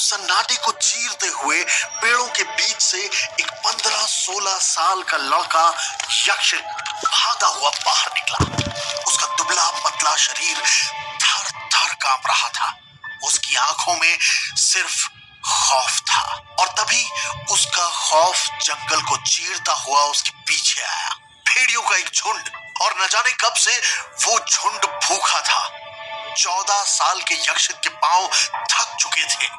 सन्नाटे को चीरते हुए पेड़ों के बीच से एक 15-16 साल का लड़का यक्ष भागा हुआ बाहर निकला। उसका दुबला पतला शरीर थर थर कांप रहा था। उसकी आंखों में सिर्फ खौफ था और तभी उसका खौफ जंगल को चीरता हुआ उसके पीछे आया। भेड़ियों का एक झुंड, और न जाने कब से वो झुंड भूखा था। 14 साल के यक्ष के पांव थक चुके थे।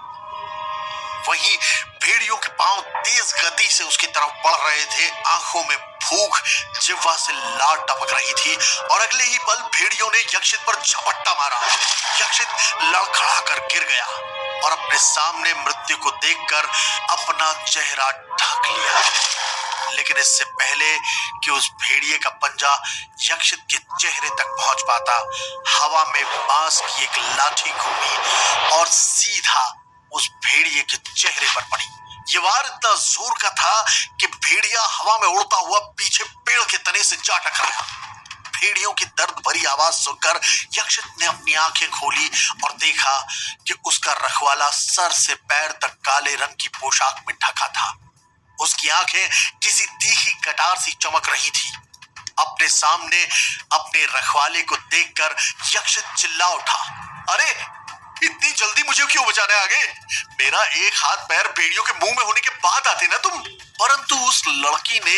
वहीं भेड़ियों के पांव तेज गति से उसकी तरफ बढ़ रहे थे। आंखों में भूख, जिह्वा से लार टपक रही थी और अगले ही पल भेड़ियों ने यक्षित पर झपट्टा मारा। यक्षित लड़खड़ा कर गिर गया और अपने सामने मृत्यु को देखकर अपना चेहरा ढक लिया। लेकिन इससे पहले कि उस भेड़िए का पंजा यक्षित के चेहरे तक पहुंच पाता, हवा में बांस की एक लाठी घूमी और सीधा उस भेड़िए के चेहरे पर पड़ी। ये वार इतना जोर का था कि भेड़िया हवा में उड़ता हुआ पीछे पेड़ के तने से जा टकराया। भेड़ियों की दर्द भरी आवाज सुनकर यक्षित ने अपनी आंखें खोली और देखा कि उसका रखवाला सर से पैर तक काले रंग की पोशाक में ढका था। उसकी आंखें किसी तीखी कटार सी चमक रही थी। अपने सामने अपने रखवाले को देखकर यक्षित चिल्ला उठा, अरे इतनी जल्दी मुझे क्यों बचाने आ गए? मेरा एक हाथ पैर भेड़ियों के मुंह में होने के बाद आते ना तुम। परंतु उस लड़की ने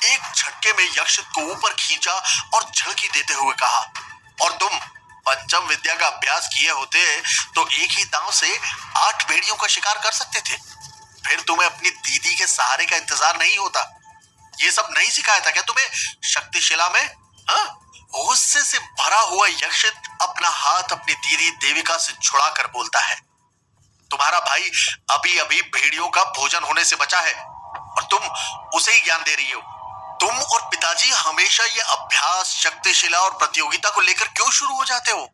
एक झटके में यक्षित को ऊपर खींचा और झड़की देते हुए कहा, और तुम पंचम विद्या का अभ्यास किए होते तो एक ही दांव से 8 भेड़ियों का शिकार कर सकते थे। फिर तुम्हें अपनी दीदी के सहारे का इंतजार नहीं होता। ये सब नहीं सिखाया था क्या तुम्हें शक्तिशिला में? हाँ? गुस्से से भरा हुआ यक्षित अपना हाथ अपनी दीदी देविका से छुड़ा कर बोलता है, तुम्हारा भाई अभी अभी भेड़ियों का भोजन होने से बचा है और तुम उसे ही ज्ञान दे रही हो। तुम और पिताजी हमेशा ये अभ्यास, शक्तिशिला और प्रतियोगिता को लेकर क्यों शुरू हो जाते हो?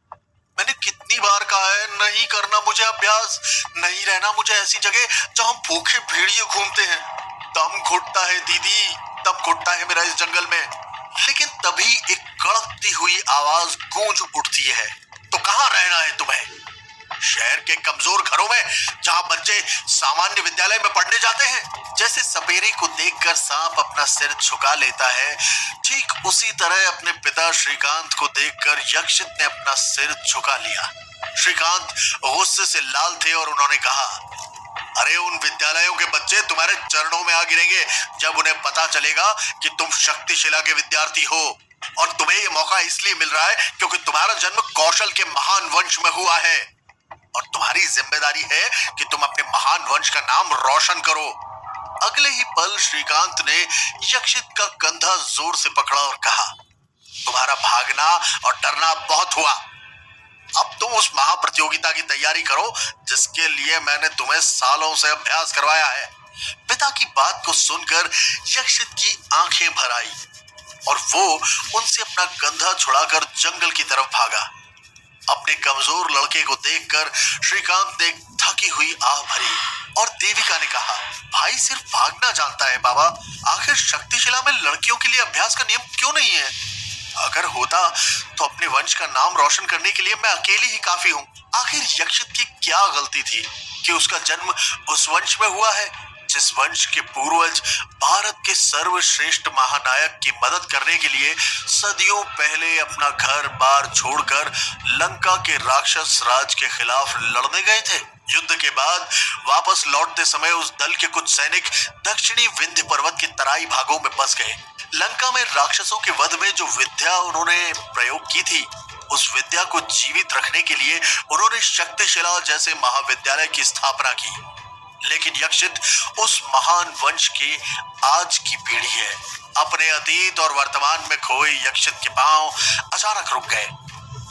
मैंने कितनी बार कहा है नहीं करना मुझे अभ्यास, नहीं रहना मुझे ऐसी जगह जहां भूखे भेड़िए घूमते हैं। दम घुटता है दीदी, दम घुटता है मेरा इस जंगल में। लेकिन तभी एक कड़कती हुई आवाज गूंज उठती है, तो कहां रहना है तुम्हें? शहर के कमजोर घरों में जहां बच्चे सामान्य विद्यालय में पढ़ने जाते हैं? जैसे सपेरे को देखकर सांप अपना सिर झुका लेता है, ठीक उसी तरह अपने पिता श्रीकांत को देखकर यक्षित ने अपना सिर झुका लिया। श्रीकांत गुस्से से लाल थे और उन्होंने कहा, अरे उन विद्यालयों के बच्चे तुम्हारे चरणों में आ गिरेंगे जब उन्हें पता चलेगा कि तुम शक्तिशिला के विद्यार्थी हो। और तुम्हें यह मौका इसलिए मिल रहा है क्योंकि तुम्हारा जन्म कौशल के महान वंश में हुआ है और तुम्हारी जिम्मेदारी है कि तुम अपने महान वंश का नाम रोशन करो। अगले ही पल श्रीकांत ने यक्षित का कंधा जोर से पकड़ा और कहा, तुम्हारा भागना और डरना बहुत हुआ। अब तुम उस महाप्रतियोगिता की तैयारी करो जिसके लिए मैंने तुम्हें सालों से अभ्यास करवाया है। पिता की बात को सुनकर यक्षित की आंखें भर आई और वो उनसे अपना कंधा छुड़ाकर जंगल की तरफ भागा। अपने कमजोर लड़के को देखकर श्रीकांत ने एक थकी हुई आह भरी और देविका ने कहा, भाई सिर्फ भागना जानता है बाबा, आखिर शक्तिशिला में लड़कियों के लिए अभ्यास का नियम क्यों नहीं है? अगर होता तो अपने वंश का नाम रोशन करने के लिए मैं अकेली ही काफी हूँ। आखिर यक्षित की क्या गलती थी कि उसका जन्म उस वंश में हुआ है जिस वंश के पूर्वज भारत के सर्वश्रेष्ठ महानायक की मदद करने के लिए सदियों पहले अपना घर बार छोड़कर लंका के राक्षस राज के खिलाफ लड़ने गए थे। युद्ध के बाद वापस लौटते समय उस दल के कुछ सैनिक दक्षिणी विंध्य पर्वत के तराई भागों में बस गए। लंका में राक्षसों के वध में जो विद्या उन्होंने प्रयोग की थी, उस विद्या को जीवित रखने के लिए उन्होंने शक्तिशिला जैसे महाविद्यालय की स्थापना की। लेकिन यक्षित उस महान वंश की आज की पीढ़ी है। अपने अतीत और वर्तमान में खोए यक्षित के पांव अचानक रुक गए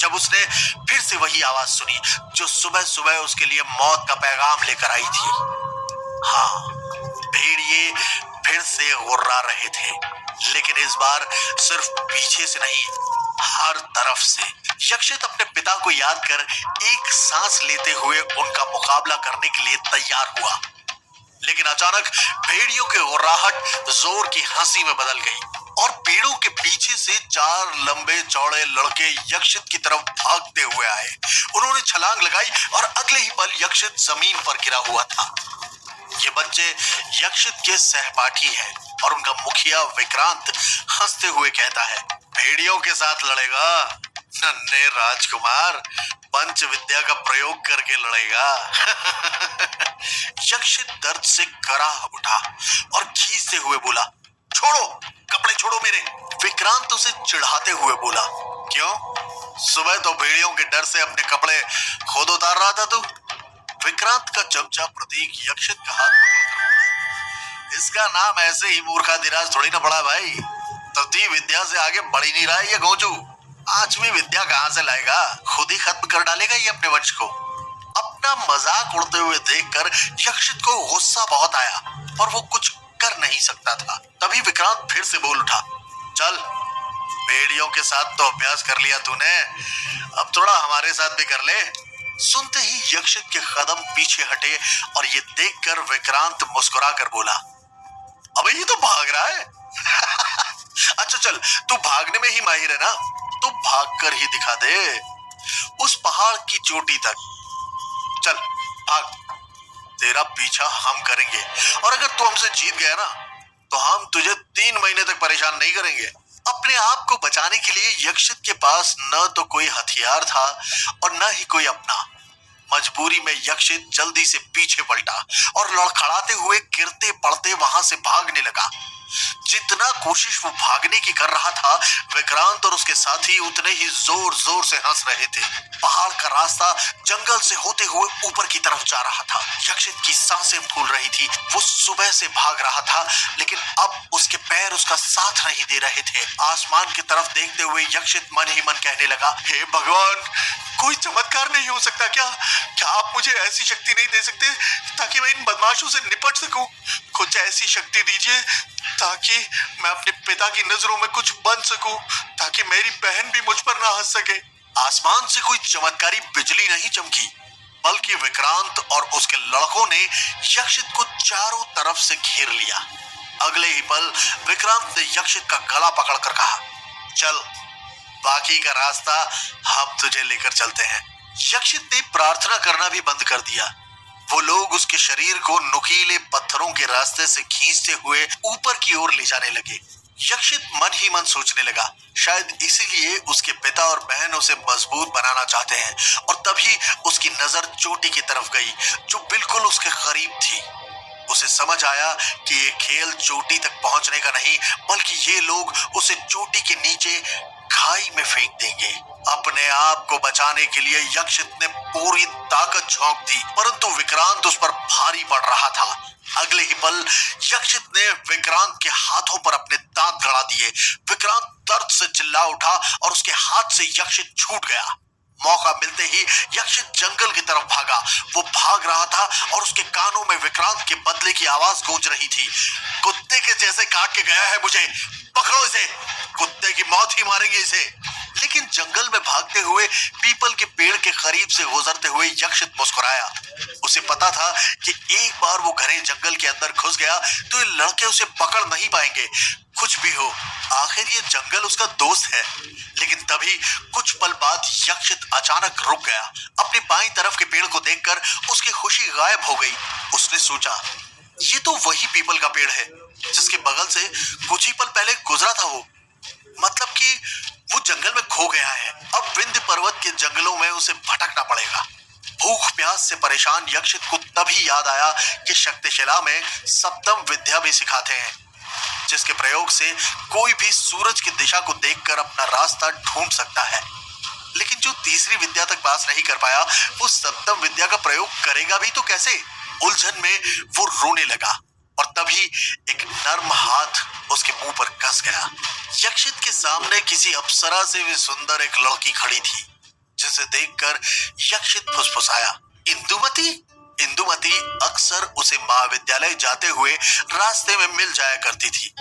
जब उसने फिर से वही आवाज सुनी जो सुबह सुबह उसके लिए मौत का पैगाम लेकर आई थी। हाँ, भेड़िए फिर से गुर्रा रहे थे, लेकिन इस बार सिर्फ पीछे से नहीं, हर तरफ से। यक्षित अपने पिता को याद कर एक सांस लेते हुए उनका मुकाबला करने के लिए तैयार हुआ। लेकिन अचानक भेड़ियों की गुर्राहट जोर की हंसी में बदल गई और पेड़ों के पीछे से चार लंबे चौड़े लड़के यक्षित की तरफ भागते हुए आए। उन्होंने छलांग लगाई और अगले ही पल यक्षित जमीन पर गिरा हुआ था। ये बच्चे यक्षित के सहपाठी हैं और उनका मुखिया विक्रांत हंसते हुए कहता है, भेड़ियों के साथ लड़ेगा नन्हे राजकुमार, पंच विद्या का प्रयोग करके लड़ेगा। यक्षित दर्द से कराह उठा और खींचते हुए बोला, छोड़ो, कपड़े छोड़ो मेरे। विक्रांत उसे चिढ़ाते हुए बोला, क्यों? सुबह तो भेड़ियों के डर से अपने कपड़े खुद उतार रहा था तू। विक्रांत का चमचा प्रतीक यक्षित का हाथ पकड़कर बोला, इसका नाम ऐसे ही मूर्खाधिराज थोड़ी ना पड़ा भाई। तृतीय विद्या से आगे बढ़ ही नहीं रहा है ये गोजू। पांचवी विद्या कहां से लाएगा? खुद ही खत्म कर डालेगा ये अपने वंश को। अपना मजाक उड़ते हुए देखकर यक्षित को गुस्सा बहुत आया और वो कुछ कर नहीं सकता था। तभी विक्रांत फिर से बोल उठा, चल, भेड़ियों के साथ तो अभ्यास कर लिया तूने, अब थोड़ा हमारे साथ भी कर ले। सुनते ही यक्षित के कदम पीछे हटे और ये देखकर विक्रांत मुस्कुरा कर बोला, अबे ये तो भाग रहा है। अच्छा चल, तू भागने में ही माहिर है ना, तू भाग कर ही दिखा दे उस पहाड़ की चोटी तक। चल भाग, तेरा पीछा हम करेंगे और अगर तू हमसे जीत गया ना तो हम तुझे 3 महीने तक परेशान नहीं करेंगे। अपने आप को बचाने के लिए यक्षित के पास न तो कोई हथियार था और न ही कोई अपना। मजबूरी में यक्षित जल्दी से पीछे पलटा और लड़खड़ाते हुए गिरते पड़ते वहां से भागने लगा। जितना कोशिश वो भागने की कर रहा था, विक्रांत और उसके साथी उतने ही जोर जोर से हंस रहे थे। पहाड़ का रास्ता जंगल से होते हुए ऊपर की तरफ जा रहा था। यक्षित की सांसें फूल रही थी। वो सुबह से भाग रहा था लेकिन अब उसके पैर उसका साथ नहीं दे रहे थे। आसमान की तरफ देखते हुए यक्षित मन ही मन कहने लगा, हे भगवान, कोई चमत्कार नहीं हो सकता क्या? क्या आप मुझे ऐसी शक्ति नहीं दे सकते ताकि मैं इन बदमाशों से निपट सकूं? कुछ ऐसी शक्ति दीजिए ताकि मैं अपने पिता की नजरों में कुछ बन सकूं, ताकि मेरी बहन भी मुझ पर ना हंस सके। आसमान से कोई चमत्कारी बिजली नहीं चमकी, बल्कि विक्रांत और उसके लड़कों ने यक्षित को चारों तरफ से घेर लिया। अगले ही पल विक्रांत ने यक्षित का गला पकड़कर कहा, चल, बाकी का रास्ता हम तुझे लेकर चलते हैं। यक्षित ने प्रार्थना करना भी बंद कर दिया। वो लोग उसके शरीर को नुकीले पत्थरों के रास्ते से खींचते हुए ऊपर की ओर ले जाने लगे। यक्षित मन ही मन सोचने लगा, शायद इसीलिए उसके पिता और बहन उसे मजबूत बनाना चाहते हैं। और तभी उसकी नजर चोटी की तरफ गई जो बिल्कुल उसके करीब थी। उसे समझ आया कि ये खेल चोटी तक पहुंचने का नहीं, बल्कि ये लोग उसे चोटी के नीचे खाई में फेंक देंगे। अपने आप को बचाने के लिए यक्षित ने पूरी ताकत झोंक दी, परंतु विक्रांत उस पर भारी पड़ रहा था। अगले ही पल यक्षित ने विक्रांत के हाथों पर अपने दांत गड़ा दिए। विक्रांत दर्द से चिल्ला उठा और उसके हाथ से यक्षित छूट गया। मौका मिलते ही यक्षित जंगल की तरफ भागा। वो भाग रहा था और उसके कानों में विक्रांत के बदले की आवाज गूंज रही थी, कुत्ते के जैसे काट के गया है मुझे, पकड़ो इसे, कुत्ते की मौत ही मारेंगे इसे। लेकिन जंगल में भागते हुए पीपल के पेड़ के करीब से गुजरते हुए यक्षित मुस्कुराया। उसे पता था कि एक बार वो घने जंगल के अंदर घुस गया तो ये लड़के उसे पकड़ नहीं पाएंगे। कुछ भी हो, आखिर ये जंगल उसका दोस्त है। लेकिन तभी कुछ पल बाद यक्षित अचानक रुक गया। अपनी बाईं तरफ के पेड़ को देखकर उसकी खुशी गायब हो गई। उसने सोचा, ये तो वही पीपल का पेड़ है जिसके बगल से कुछ ही पल पहले गुजरा था वो। मतलब कि वो जंगल में खो गया है। अब विंध्य पर्वत के जंगलों में उसे भटकना पड़ेगा। भूख प्यास से परेशान यक्षित को तभी याद आया कि शक्तिशिला में सप्तम विद्या भी सिखाते हैं, जिसके प्रयोग से कोई भी सूरज की दिशा को देखकर अपना रास्ता ढूंढ सकता है। लेकिन जो तीसरी विद्या तक पास नहीं कर पाया, वो सप्तम विद्या का प्रयोग करेगा भी तो कैसे? उलझन में वो रोने लगा और तभी एक नर्म हाथ उसके मुंह पर कस गया। यक्षित के सामने किसी अप्सरा से भी सुंदर एक लड़की खड़ी थी, जिसे देखकर यक्षित फुसफुसाया, इंदुमती। इंदुमती अक्सर उसे महाविद्यालय जाते हुए रास्ते में मिल जाया करती थी।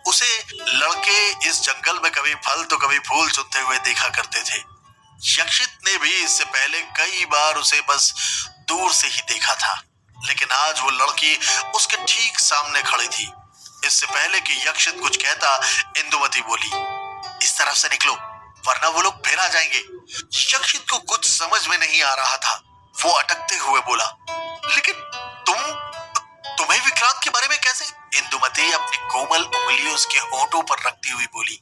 उसे लड़के इस जंगल में कभी फल तो कभी फूल चुनते हुए देखा करते थे। यक्षित ने भी इससे पहले कई बार उसे बस दूर से ही देखा था, लेकिन आज वो लड़की उसके ठीक सामने खड़ी थी। इससे पहले कि यक्षित कुछ कहता, इंदुमती बोली, इस तरफ से निकलो वरना वो लोग फिर आ जाएंगे। यक्षित को कुछ समझ में नहीं आ रहा था। वो अटकते हुए बोला, लेकिन तुम्हें विक्रांत के बारे में कैसे? इंदुमती अपनी कोमल उंगलियों उसके होठों पर रखती हुई बोली,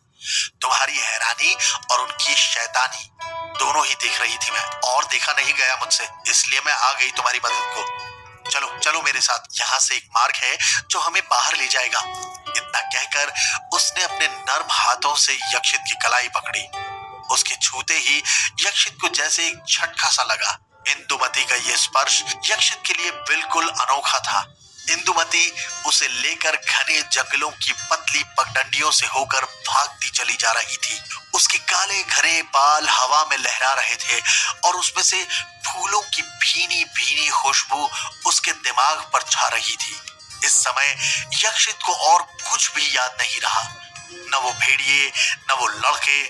तुम्हारी हैरानी और उनकी शैतानी दोनों ही देख रही थी मैं, और देखा नहीं गया मुझसे, इसलिए मैं आ गई तुम्हारी मदद को। चलो चलो मेरे साथ, यहाँ से एक मार्ग है जो हमें बाहर ले जाएगा। इतना कहकर उसने अपने नर्म हाथों से यक्षित की कलाई पकड़ी। उसके छूते ही यक्षित को जैसे एक झटका सा लगा। इंदुमती का यह स्पर्श यक्षित के लिए बिल्कुल अनोखा था। इंदुमती उसे लेकर घने जंगलों की पतली पगडंडियों से होकर भागती चली जा रही थी। उसके काले घने बाल हवा में लहरा रहे थे और उसमें से फूलों की भीनी भीनी खुशबू उसके दिमाग पर छा रही थी। इस समय यक्षित को और कुछ भी याद नहीं रहा, न वो भेड़िए न वो लड़के,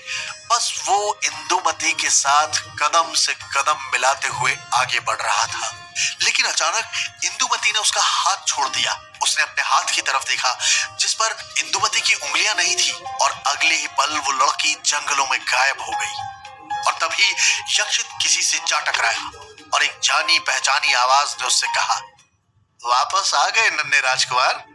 बस वो इंदुमती के साथ कदम से कदम मिलाते हुए आगे बढ़ रहा था। लेकिन अचानक इंदुमती ने उसका हाथ छोड़ दिया। उसने अपने हाथ की तरफ देखा जिस पर इंदुमती की उंगलियां नहीं थी, और अगले ही पल वो लड़की जंगलों में गायब हो गई। और तभी यक्षित किसी से जा टकराया और एक जानी पहचानी आवाज ने उससे कहा, वापस आ गए नन्हे राजकुमार?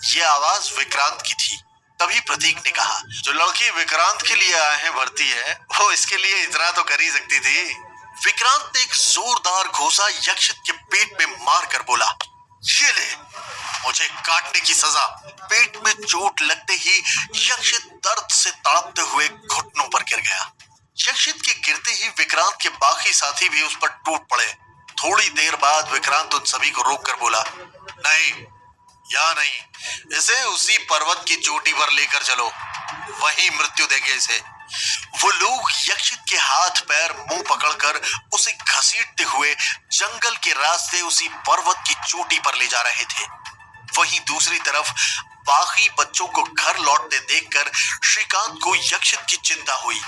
ये आवाज विक्रांत की थी। तभी प्रतीक ने कहा, जो लड़की विक्रांत के लिए आहें भरती है वो इसके लिए इतना तो कर ही सकती थी। विक्रांत ने एक जोरदार घोंसा यक्षित के पेट में मार कर बोला, ये ले मुझे काटने की सजा। पेट में चोट लगते ही यक्षित दर्द से तड़पते हुए घुटनों पर गिर गया। यक्षित के गिरते ही विक्रांत के बाकी साथी भी उस पर टूट पड़े। थोड़ी देर बाद विक्रांत उन सभी को रोककर बोला, नहीं, या नहीं, इसे उसी पर्वत की चोटी पर लेकर चलो, वहीं मृत्यु देंगे इसे। वो लोग यक्षित के हाथ पैर मुंह पकड़कर उसे घसीटते हुए जंगल के रास्ते उसी पर्वत की चोटी पर ले जा रहे थे। वहीं दूसरी तरफ बाकी बच्चों को घर लौटते देखकर श्रीकांत को यक्षित की चिंता हुई।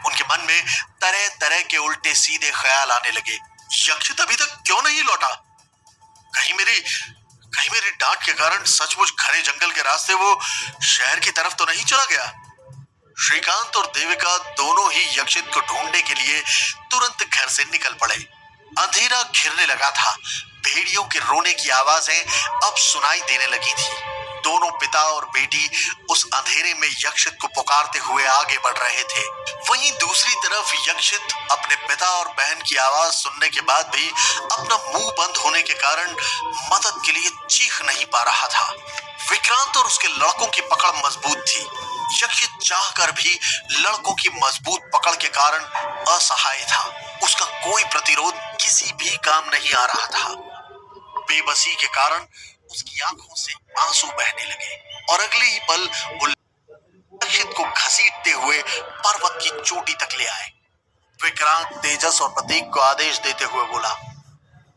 उनके मन में तरह तरह के उल्टे सीधे ख्याल आने लगे। यक्षित अभी तक क्यों नहीं लौटा? कहीं मेरी डांट के कारण सचमुच घने जंगल के रास्ते वो शहर की तरफ तो नहीं चला गया? श्रीकांत और देविका दोनों ही यक्षित को ढूंढने के लिए तुरंत घर से निकल पड़े। अंधेरा घिरने लगा था। भेड़ियों के रोने की आवाजें अब सुनाई देने लगी थी। दोनों पिता और बेटी उस अंधेरे में यक्षित को पुकारते हुए आगे बढ़ रहे थे। वहीं दूसरी तरफ यक्षित अपने पिता और बहन की आवाज सुनने के बाद भी अपना मुंह बंद होने के कारण मदद के लिए चीख नहीं पा रहा था। विक्रांत और उसके लड़कों की पकड़ मजबूत थी। यक्षित चाहकर भी लड़कों की मजबूत पकड़ के कारण असहाय था। उसका कोई प्रतिरोध किसी भी काम नहीं आ रहा था। बेबसी के कारण उसकी आंखों से आंसू बहने लगे और अगले ही पल वो यक्षित को घसीटते हुए पर्वत की चोटी तक ले आए। विक्रांत तेजस और प्रतीक को आदेश देते हुए बोला,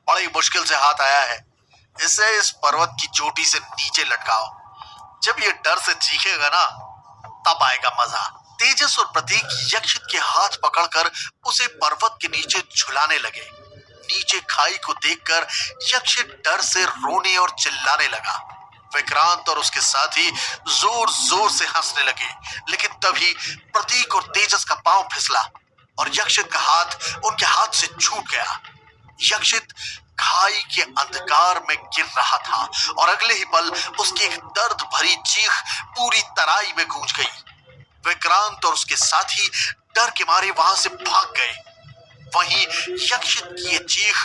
बड़ी मुश्किल से हाथ आया है, इसे इस पर्वत की चोटी से नीचे लटकाओ। जब ये डर से चीखेगा ना, तब आएगा मजा। तेजस और प्रतीक यक्षित के हाथ पकड़कर उसे पर्वत के नीचे झुलाने लगे। नीचे खाई को देखकर यक्षित डर से रोने और चिल्लाने लगा। विक्रांत और उसके साथी जोर जोर से हंसने लगे, लेकिन तभी प्रतीक और तेजस का पांव फिसला और यक्षित का हाथ उनके हाथ से छूट गया। यक्षित खाई के अंधकार में गिर रहा था और अगले ही पल उसकी एक दर्द भरी चीख पूरी तराई में गूंज गई। विक्रांत और उसके साथी डर के मारे वहां से भाग गए। वहीं यक्षित की ये चीख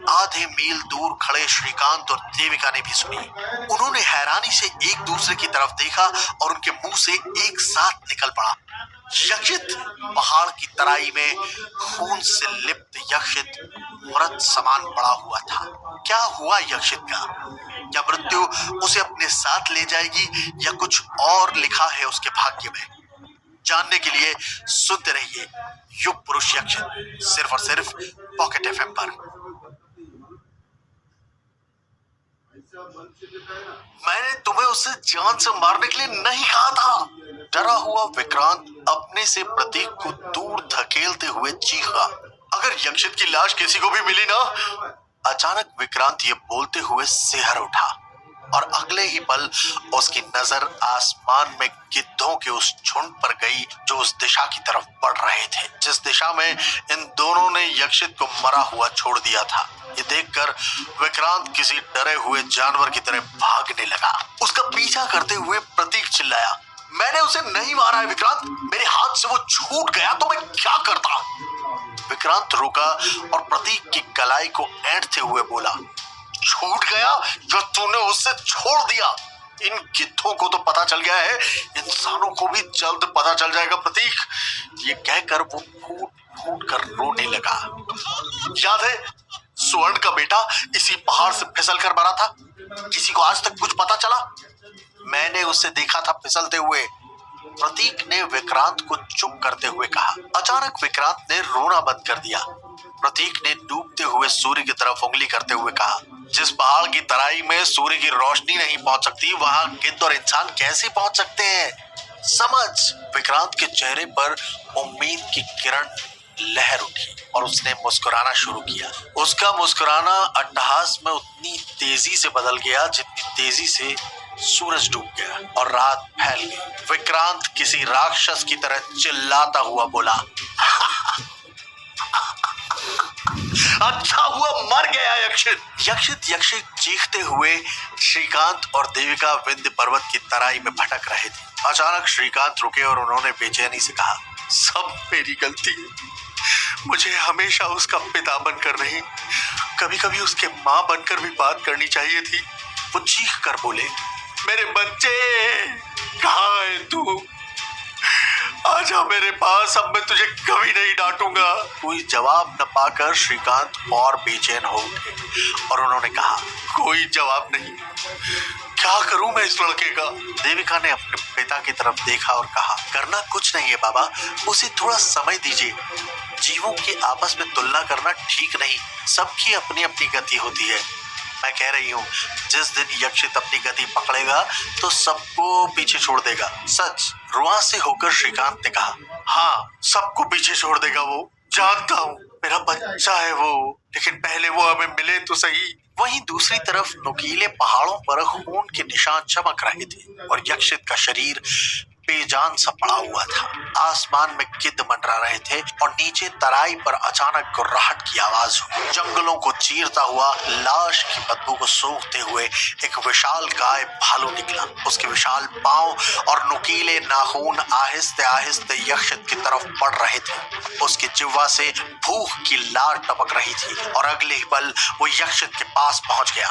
आधे मील दूर खड़े श्रीकांत और देविका ने भी सुनी। उन्होंने हैरानी से एक दूसरे की तरफ देखा और उनके मुंह से एक साथ निकल पड़ा, यक्षित। पहाड़ की तराई में खून से लिप्त यक्षित मृत समान पड़ा हुआ था। क्या हुआ यक्षित का? क्या मृत्यु उसे अपने साथ ले जाएगी या कुछ और लिखा है उसके भाग्य में? जानने के लिए सुनते रहिए युग पुरुष यक्षित, सिर्फ और सिर्फ पॉकेट एफएम पर। मैंने तुम्हें उसे जान से मारने के लिए नहीं कहा था। डरा हुआ विक्रांत अपने से प्रतीक को दूर धकेलते हुए चीखा, अगर यक्षित की लाश किसी को भी मिली ना। अचानक विक्रांत ये बोलते हुए सिहर उठा। और अगले ही पल उसकी नजर आसमान में गिद्धों के उस झुंड पर गई जो उस दिशा की तरफ बढ़ रहे थे, जिस दिशा में इन दोनों ने यक्षित को मरा हुआ छोड़ दिया था। ये देखकर विक्रांत किसी डरे हुए जानवर की तरह भागने लगा। उसका पीछा करते हुए प्रतीक चिल्लाया, मैंने उसे नहीं मारा है विक्रांत, मेरे हाथ से वो छूट गया तो मैं क्या करता। विक्रांत रुका और प्रतीक की कलाई को ऐंठते हुए बोला, छूट गया जो तूने उससे छोड़ दिया। इन गिद्धों को तो पता चल गया है, इंसानों को भी जल्द पता चल जाएगा प्रतीक। ये कहकर वो फूट फूट कर रोने लगा। याद है स्वर्ण का बेटा इसी पहाड़ से फिसल कर मरा था, किसी को आज तक कुछ पता चला? मैंने उसे देखा था फिसलते हुए। प्रतीक ने विक्रांत को चुप करते हुए कहा। अचानक विक्रांत ने रोना बंद कर दिया। प्रतीक ने डूबते हुए सूर्य की तरफ उंगली करते हुए कहा, जिस पहाड़ की तराई में सूर्य की रोशनी नहीं पहुंच सकती, वहां गिद्ध और इंसान कैसे पहुंच सकते हैं? समझ। विक्रांत के चेहरे पर उम्मीद की किरण लहर उठी और उसने मुस्कुराना शुरू किया। उसका मुस्कुराना अट्टहास में उतनी तेजी से बदल गया जितनी तेजी से सूरज डूब गया और रात फैल गई। विक्रांत किसी राक्षस की तरह चिल्लाता हुआ बोला, अच्छा हुआ मर गया यक्षित। यक्षित चीखते हुए श्रीकांत और देविका विंध्य पर्वत की तराई में भटक रहे थे। अचानक श्रीकांत रुके और उन्होंने बेचैनी से कहा, सब मेरी गलती है, मुझे हमेशा उसका पिता बनकर नहीं, कभी कभी उसके माँ बनकर भी बात करनी चाहिए थी। वो चीख कर बोले, मेरे बच्चे कहाँ है तू? आजा मेरे पास, अब मैं तुझे कभी नहीं डांटूंगा। कोई जवाब न पाकर श्रीकांत और बेचैन हो उठे और उन्होंने कहा, कोई जवाब नहीं, क्या करूं मैं इस लड़के का? देविका ने अपने पिता की तरफ देखा और कहा, करना कुछ नहीं है बाबा, उसे थोड़ा समय दीजिए। जीवों की आपस में तुलना करना ठीक नहीं, सबकी अपनी अपनी गति होती है। मैं कह रही हूँ जिस दिन यक्षित अपनी गति पकड़ेगा तो सबको पीछे छोड़ देगा। सच। रुआ से होकर श्रीकांत ने कहा, हाँ सबको पीछे छोड़ देगा, वो जानता हूँ, मेरा बच्चा है वो, लेकिन पहले वो हमें मिले तो सही। वहीं दूसरी तरफ नुकीले पहाड़ों पर खून के निशान चमक रहे थे और यक्षित का शरीर बेजान सा पड़ा हुआ था। आसमान में गिद्ध मंडरा रहे थे और नीचे तराई पर अचानक गुर्राहट की आवाज हुई। जंगलों को चीरता हुआ लाश की बदबू को सूंघते हुए एक विशाल गाय भालू निकला। उसके विशाल पांव और नुकीले नाखून आहिस्ते आहिस्ते यक्षित की तरफ बढ़ रहे थे। उसकी जिह्वा से भूख की लार टपक रही थी और अगले ही पल वो यक्षित के पास पहुंच गया।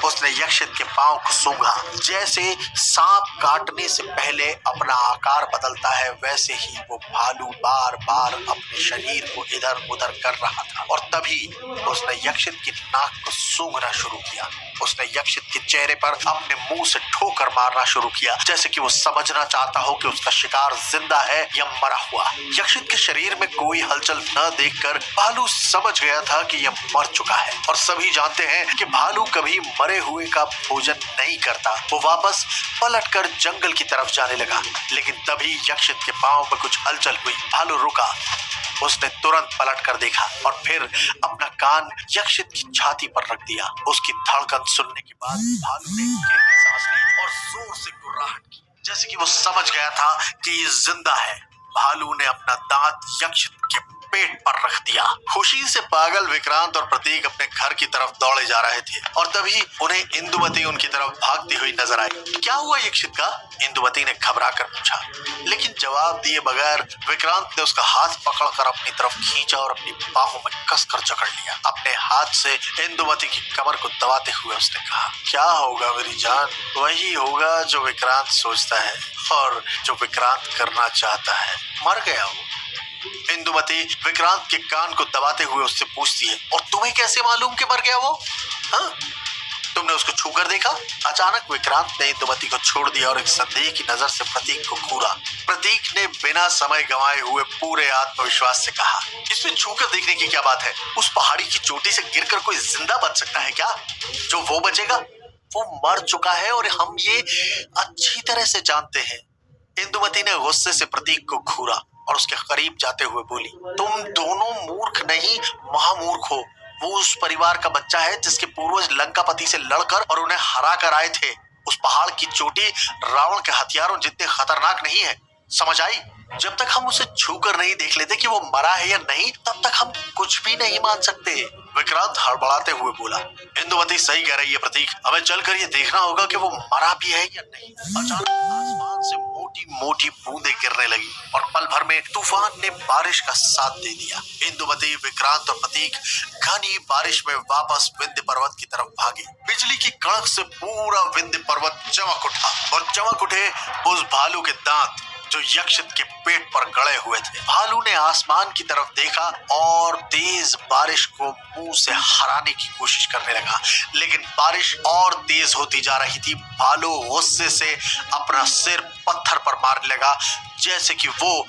उसने यक्षित के पांव को सूंघा। जैसे सांप काटने से पहले अपना आकार बदलता है, वैसे ही वो भालू बार बार अपने शरीर को इधर उधर कर रहा था और तभी उसने यक्षित की नाक को सूंघना शुरू किया। उसने यक्षित के चेहरे पर अपने मुंह से ठोकर मारना शुरू किया, जैसे कि वो समझना चाहता हो कि उसका शिकार जिंदा है या मरा हुआ। यक्षित के शरीर में कोई हलचल न देखकर भालू समझ गया था कि यह मर चुका है और सभी जानते हैं कि भालू कभी मरे हुए का भोजन नहीं करता। वो वापस पलटकर जंगल की तरफ जाने लगा, लेकिन तभी यक्षित के पांव में कुछ हलचल हुई। भालू रुका। उसने तुरंत पलट कर देखा और फिर अपना कान यक्षित की छाती पर रख दिया। उसकी धड़कन सुनने के बाद भालू ने गहरी सांस ली और जोर से गुर्राहट की, जैसे कि वो समझ गया था कि ये जिंदा है। भालू ने अपना दांत यक्षित के पेट पर रख दिया। खुशी से पागल विक्रांत और प्रतीक अपने घर की तरफ दौड़े जा रहे थे और तभी उन्हें इंदुमती उनकी तरफ भागती हुई नजर आई। क्या हुआ यक्षित का? इंदुमती ने घबरा कर पूछा, लेकिन जवाब दिए बगैर विक्रांत ने उसका हाथ पकड़कर अपनी तरफ खींचा और अपनी बाहों में कसकर जकड़ लिया। अपने हाथ से इंदुमती की कमर को दबाते हुए उसने कहा, क्या होगा मेरी जान? वही होगा जो विक्रांत सोचता है और जो विक्रांत करना चाहता है। मर गया वो। इंदुमती विक्रांत के कान को दबाते हुए उससे पूछती है, और तुम्हें कैसे मालूम कि मर गया वो? हाँ? तुमने उसको छूकर देखा? अचानक विक्रांत ने इंदुमती को छोड़ दिया और एक संदेह की नजर से प्रतीक को घूरा। प्रतीक ने बिना समय गंवाए हुए पूरे आत्मविश्वास से कहा, इसमें छूकर देखने की क्या बात है? उस पहाड़ी की चोटी से गिरकर कोई जिंदा बच सकता है क्या? जो वो बचेगा वो मर चुका है और हम ये अच्छी तरह से जानते हैं। इंदुमती ने गुस्से से प्रतीक को घूरा और उसके करीब जाते हुए बोली, तुम दोनों मूर्ख नहीं महामूर्ख हो। वो उस परिवार का बच्चा है जिसके पूर्वज लंकापति से लड़कर और उन्हें हरा कर आए थे। उस पहाड़ की चोटी रावण के हथियारों जितने खतरनाक नहीं है, समझ आई? जब तक हम उसे छूकर नहीं देख लेते कि वो मरा है या नहीं, तब तक हम कुछ भी नहीं मान सकते। विक्रांत हड़बड़ाते हुए बोला। इंदुमती सही कह रही है प्रतीक, हमें चलकर ये देखना होगा कि वो मरा भी है या नहीं। अचानक आसमान से मोटी मोटी बूंदें गिरने लगी और पल भर में तूफान ने बारिश का साथ दे दिया। इंदुमती, विक्रांत और प्रतीक घनी बारिश में वापस विंध्य पर्वत की तरफ भागे। बिजली की कड़क से पूरा विंध्य पर्वत चमक उठा और चमक उठे उस भालू के दांत जो यक्षित के पेट पर गड़े हुए थे। भालू ने आसमान की तरफ देखा और तेज बारिश को मुंह से हराने की कोशिश करने लगा, लेकिन बारिश और तेज होती जा रही थी। भालू गुस्से से अपना सिर पत्थर पर मारने लगा जैसे कि वो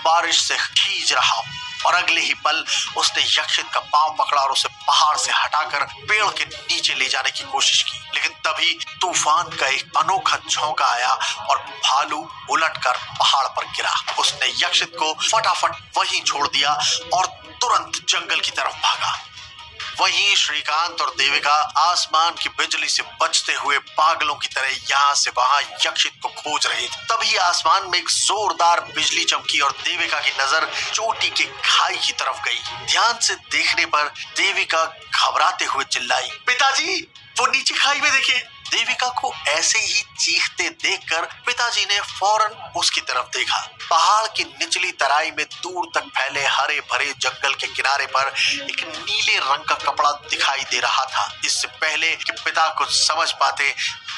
बारिश से खींच रहा हो, और अगले ही पल उसने यक्षित का पांव पकड़ा और उसे पहाड़ से हटाकर पेड़ के नीचे ले जाने की कोशिश की। लेकिन तभी तूफान का एक अनोखा झोंका आया और भालू उलटकर पहाड़ पर गिरा। उसने यक्षित को फटाफट वहीं छोड़ दिया और तुरंत जंगल की तरफ भागा। वहीं श्रीकांत और देविका आसमान की बिजली से बचते हुए पागलों की तरह यहाँ से वहां यक्षित को खोज रहे थे। तभी आसमान में एक जोरदार बिजली चमकी और देविका की नजर चोटी के खाई की तरफ गई। ध्यान से देखने पर देविका घबराते हुए चिल्लाई, पिताजी, वो नीचे खाई में देखिए। देविका को ऐसे ही चीखते देखकर पिताजी ने फौरन उसकी तरफ देखा। पहाड़ की निचली तराई में दूर तक फैले हरे भरे जंगल के किनारे पर एक नीले रंग का कपड़ा दिखाई दे रहा था। इससे पहले कि पिता कुछ समझ पाते,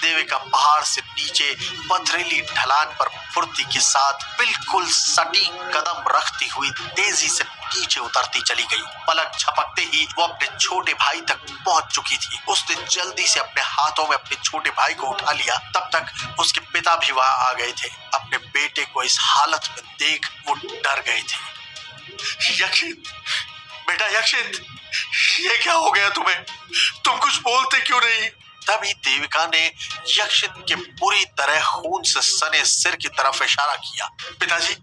देविका पहाड़ से नीचे पथरीली ढलान पर फुर्ती के साथ बिल्कुल सटीक कदम रखती हुई तेजी से नीचे उतरती चली गई। पलक झपकते ही वो अपने छोटे भाई तक पहुंच चुकी थी। उसने जल्दी से अपने हाथों में अपने छोटे भाई को उठा लिया। तब तक उसके पिता भी वहां आ गए थे। अपने बेटे को इस हालत में देख वो डर गए थे। यक्षित, बेटा यक्षित, ये क्या हो गया तुम्हें? तुम कुछ बोलते क्यों नहीं? तभी देविका ने यक्षित के पूरी तरह खून से सने सिर की तरफ इशारा किया। पिताजी,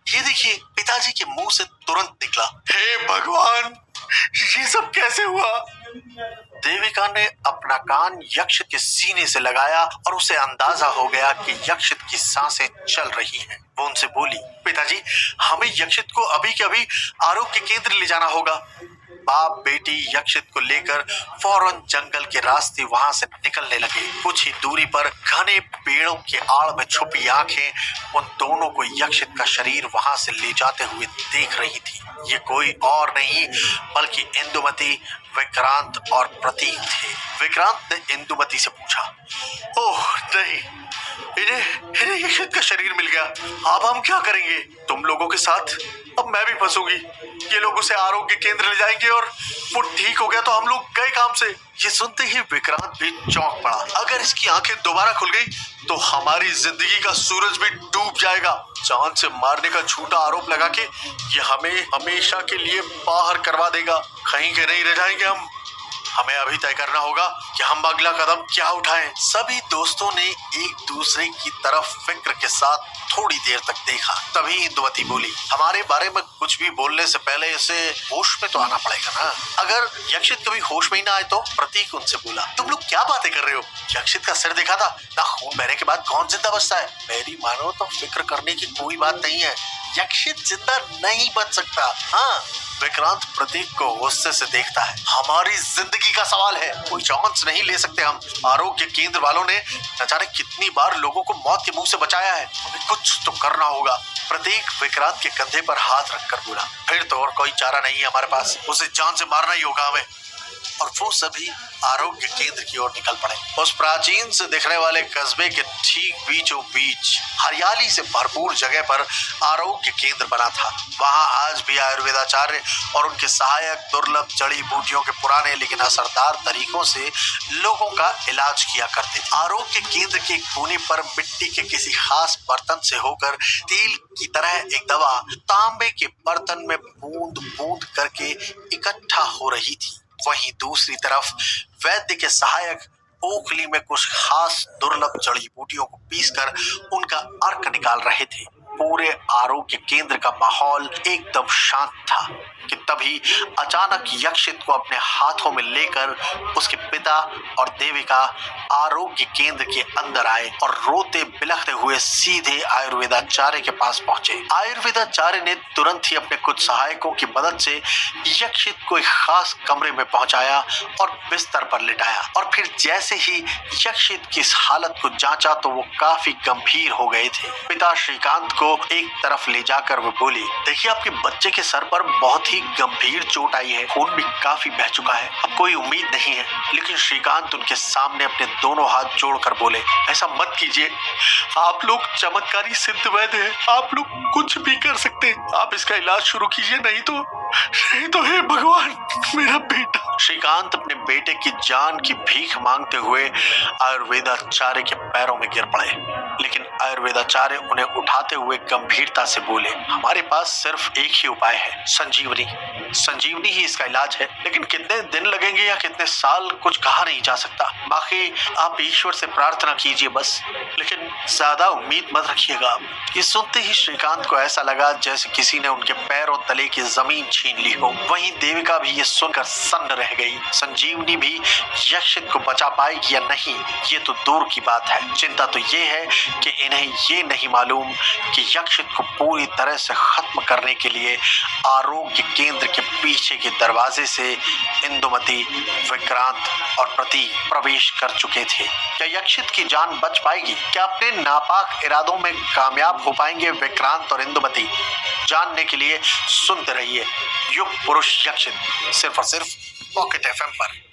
ये देखिए। पिताजी के मुंह से तुरंत निकला, हे भगवान, ये सब कैसे हुआ? देविका ने अपना कान यक्षित के सीने से लगाया और उसे अंदाजा हो गया कि यक्षित की सांसें चल रही हैं। वो उनसे बोली, पिताजी, हमें यक्षित को अभी के अभी आरोग्य केंद्र ले जाना होगा। बाप बेटी यक्षित को लेकर फौरन जंगल के रास्ते वहां से निकलने लगे। कुछ ही दूरी पर घने पेड़ों के आड़ में छुपी आंखें उन दोनों को यक्षित का शरीर वहां से ले जाते हुए देख रही थी। ये कोई और नहीं बल्कि इंदुमती, विक्रांत और प्रतीक थे। विक्रांत ने इंदुमती से पूछा, ओह नहीं, इन्हें यक्षित का शरीर मिल गया। अब हम क्या करेंगे? तुम लोगों के साथ अब मैं भी फंसूंगी। ये लोग उसे आरोग्य केंद्र ले जाएंगे और वो ठीक हो गया तो हम लोग गए काम से। ये सुनते ही विक्रांत भी चौंक पड़ा। अगर इसकी आंखें दोबारा खुल गई तो हमारी जिंदगी का सूरज भी डूब जाएगा। जान से मारने का झूठा आरोप लगा के ये हमें हमेशा के लिए बाहर करवा देगा। कहीं के नहीं रह जाएंगे हम। हमें अभी तय करना होगा कि हम अगला कदम क्या उठाएं। सभी दोस्तों ने एक दूसरे की तरफ फिक्र के साथ थोड़ी देर तक देखा। तभी इंदुमती बोली, हमारे बारे में कुछ भी बोलने से पहले इसे होश में तो आना पड़ेगा ना। अगर यक्षित कभी होश में ही ना आए तो? प्रतीक उनसे बोला, तुम लोग क्या बातें कर रहे हो? यक्षित का सिर देखा था ना, खून बहने के बाद कौन जिंदा बचता है? मेरी मानो तो फिक्र करने की कोई बात नहीं है। यक्षित जिंदा नहीं बच सकता। हाँ, विक्रांत प्रतीक को गुस्से से देखता है। हमारी जिंदगी का सवाल है, कोई चांस नहीं ले सकते हम। आरोग्य केंद्र वालों ने न जाने कितनी बार लोगों को मौत के मुंह से बचाया है। हमें कुछ तो करना होगा। प्रतीक विक्रांत के कंधे पर हाथ रखकर बोला, फिर तो और कोई चारा नहीं है हमारे पास, उसे जान से मारना ही होगा हमें। और वो सभी आरोग्य केंद्र की ओर निकल पड़े। उस प्राचीन से दिखने वाले कस्बे के ठीक बीचों बीच हरियाली से भरपूर जगह पर आरोग्य केंद्र बना था। वहां आज भी आयुर्वेदाचार्य और उनके सहायक दुर्लभ जड़ी बूटियों के पुराने लेकिन असरदार तरीकों से लोगों का इलाज किया करते थे। आरोग्य केंद्र के कोने पर मिट्टी के किसी खास बर्तन से होकर तेल की तरह एक दवा तांबे के बर्तन में बूंद बूंद करके इकट्ठा हो रही थी। वहीं दूसरी तरफ वैद्य के सहायक ओखली में कुछ खास दुर्लभ जड़ी बूटियों को पीसकर उनका अर्क निकाल रहे थे। पूरे आरोग्य केंद्र का माहौल एकदम शांत था कि तभी अचानक यक्षित को अपने हाथों में लेकर उसके पिता और देविका आरोग्य केंद्र के अंदर आए और रोते बिलखते हुए सीधे आयुर्वेदाचार्य के पास पहुंचे। आयुर्वेदाचार्य ने तुरंत ही अपने कुछ सहायकों की मदद से यक्षित को एक खास कमरे में पहुंचाया और बिस्तर पर लिटाया और फिर जैसे ही यक्षित की इस हालत को जांचा तो वो काफी गंभीर हो गए थे। पिता श्रीकांत को एक तरफ ले जाकर वो बोली, देखिए आपके बच्चे के सर पर बहुत ही गंभीर चोट आई है, खून भी काफी बह चुका है, अब कोई उम्मीद नहीं है। लेकिन श्रीकांत उनके सामने अपने दोनों हाथ जोड़कर बोले, ऐसा मत कीजिए, आप लोग चमत्कारी सिद्ध वैद्य हैं, आप लोग कुछ भी कर सकते हैं, आप इसका इलाज शुरू कीजिए, नहीं तो हे भगवान मेरा बेटा। श्रीकांत अपने बेटे की जान की भीख मांगते हुए आयुर्वेदाचार्य के पैरों में गिर पड़े, लेकिन आयुर्वेदाचार्य उन्हें उठाते हुए गंभीरता से बोले, हमारे पास सिर्फ एक ही उपाय है, संजीवनी। संजीवनी ही इसका इलाज है, लेकिन कितने दिन लगेंगे या कितने साल कुछ कहा नहीं जा सकता। बाकी आप ईश्वर से प्रार्थना कीजिए बस, लेकिन ज्यादा उम्मीद मत रखिएगा। ये सुनते ही श्रीकांत को ऐसा लगा जैसे किसी ने उनके पैरों तले की जमीन छीन ली हो। वहीं देविका भी ये सुनकर सन्न रह गई। संजीवनी भी यक्षित को बचा पाएगी या नहीं ये तो दूर की बात है, चिंता तो ये है कि इन्हें ये नहीं मालूम कि यक्षित को पूरी तरह से खत्म करने के लिए आरोग्य केंद्र के पीछे के दरवाजे से इंदुमती, विक्रांत और प्रतीक प्रवेश कर चुके थे। क्या यक्षित की जान बच पाएगी? क्या अपने नापाक इरादों में कामयाब हो पाएंगे विक्रांत और इंदुमती? जानने के लिए सुनते रहिए युग पुरुष यक्षित, सिर्फ और सिर्फ पॉकेट एफएम पर।